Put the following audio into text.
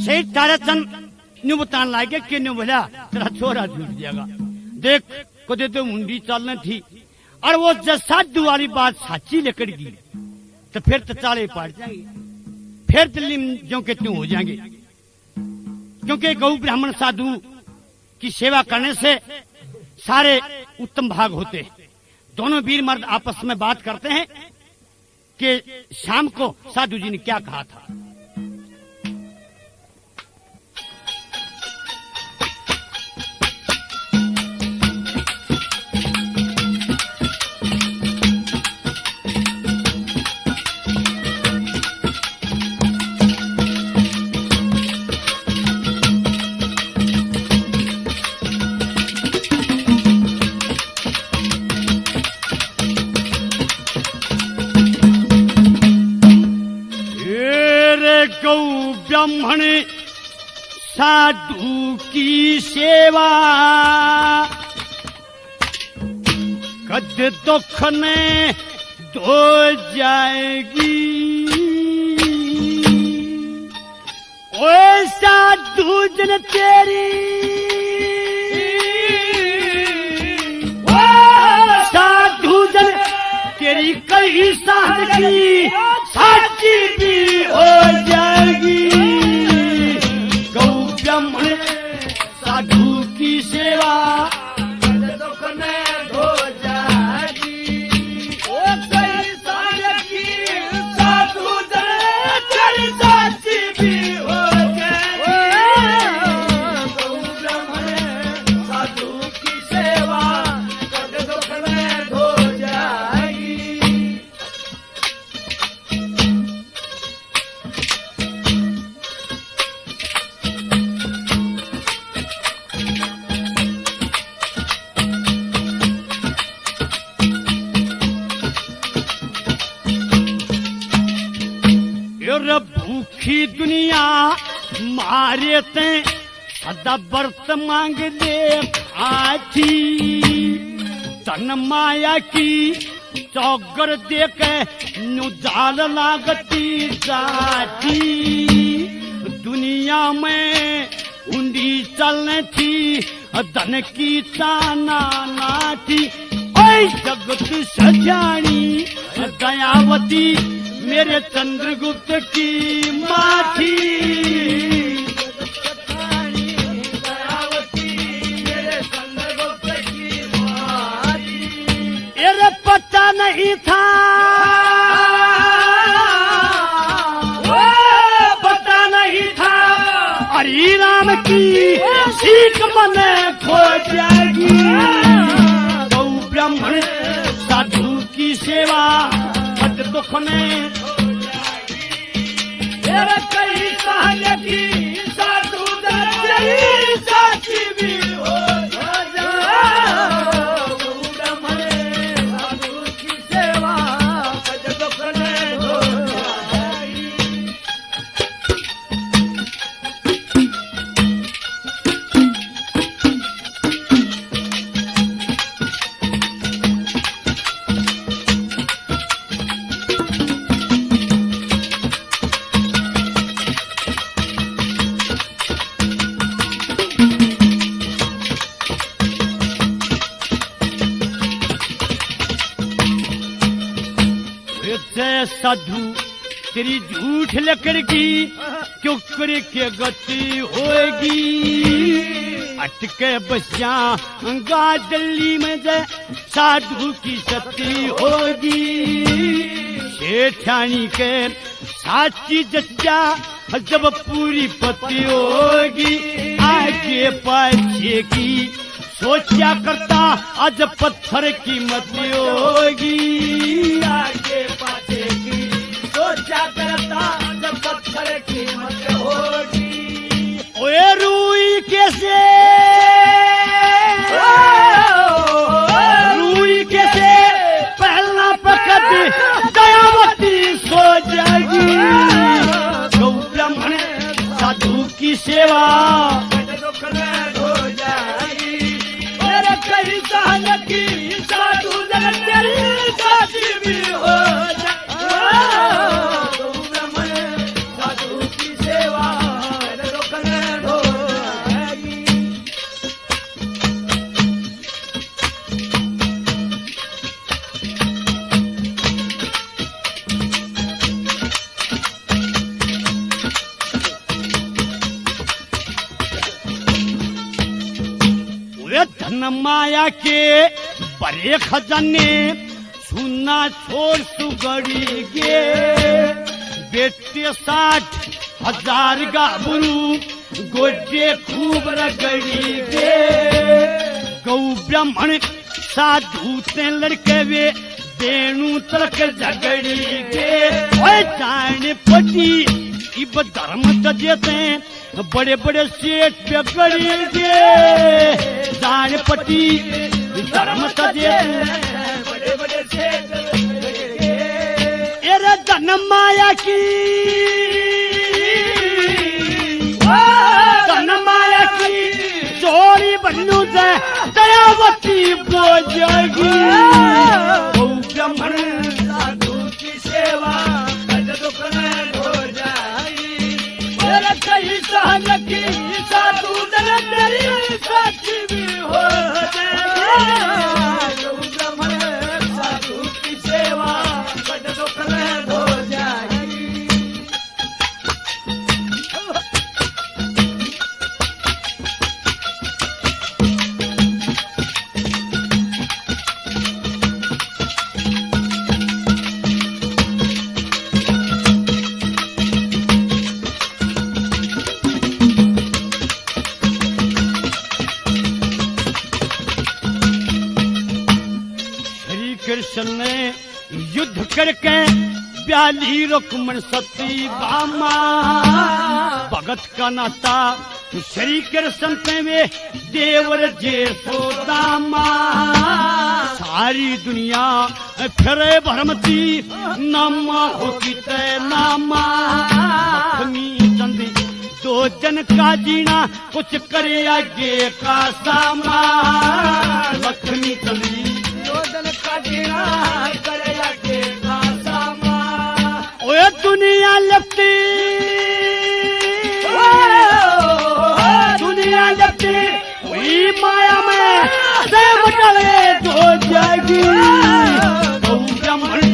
सही ताराचंद न्यू बतान लागे कि न्यू बोला तेरा छोरा झूठ जाएगा। देख कदे तो मुंडी चलने थी और वो साधु वाली बात साची लेकर गई तो फिर तो चाले पाट जाएंगे, फिर दिल्ली में जो के त्यों हो जाएंगे। क्योंकि गौ ब्राह्मण साधु की सेवा करने से सारे उत्तम भाग होते हैं। दोनों वीर मर्द आपस में बात करते हैं कि शाम को साधु जी ने क्या कहा था। ब्राह्मण साधु की सेवा कद दुख ने धो जाएगी। ओ साधु जन तेरी, साधु जन तेरी कई सादगी साची भी हो जाएगी। गौ ब्राह्मण साधु की सेवा दुख ने धो जाएगी। ओ कई सादगी साधु जन तेरी साची भी हो जाएगी। गौ ब्राह्मण साधु की सेवा दुख ने धो जाएगी। भूखी दुनिया मारे ते सदा व्रत मांग दे खाती। तन माया की चौगर दे के नुजाल लागती जाती। दुनिया में उंडी चलने थी धन की ताना ना थी। ओए जगत सजानी दयावती मेरे चंद्रगुप्त की माथी। दयावती मेरे चंद्रगुप्त की माथी। ये पता नहीं था, पता नहीं था हरि राम की सीख मन खो जाएगी। गौ ब्राह्मण साधु की सेवा दुख में कई की साधु साची भी हो ब्राह्मण साधु की सेवा दुख में हो जाएगी। साधु तेरी झूठ लकड़ की क्यों करे के गति होगी। अटके बस जाऊंगा दिल्ली में जे साधु की सती होगी। सेठानी के साची जच्चा जब पूरी पति होगी। आगे पाछे की सोचा करता आज पत्थर की मती होगी। आगे पाछे की सोचा करता आज पत्थर की मत होगी। ओए रूई कैसे, रूई कैसे पहला पकड़ दयावती सो जाएगी। गौ ब्राह्मण साधु की सेवा हो जाएगी। कई की साधु जन तेरी साची भी हो जाएगी। ब्राह्मण साधु की सेवा धन माया के बड़े खजाने सुना छोड़ सुगड़ी गे बेटे 60,000 गाभरू गोटे खूब रगड़ी गे गौ ब्राह्मण साधु ते लड़के वे देणु तलक झगड़ी गे जाने पटी इब धर्म तजेते बड़े बड़े सेठ पे गड़ी गे जाने पटी धर्म तजे बड़े बड़े सेठ एरे धन माया की धन माया की चोरी बन्नू से दयावती बोझगी ब्राह्मण साधु की सेवा दुख में हो जाएगी कहीं सहज की साधु तेरी साक्षी भी हो जाएगी ब्राह्मण साधु की सेवा दुख में हो जाएगी कृष्ण ने युद्ध करके 42 रुक्मण सती भामा भगत का नाता श्री कृष्ण पे में देवर जे सोदामा सारी दुनिया फिरे भरमती नामा होती तय नामा लक्ष्मी चंदी 2 जन का जीना कुछ करे आगे का सामा लक्ष्मी चंदी ओए दुनिया लगती दुनिया लगती वही माया में से बटले तो जाएगी ब्राह्मण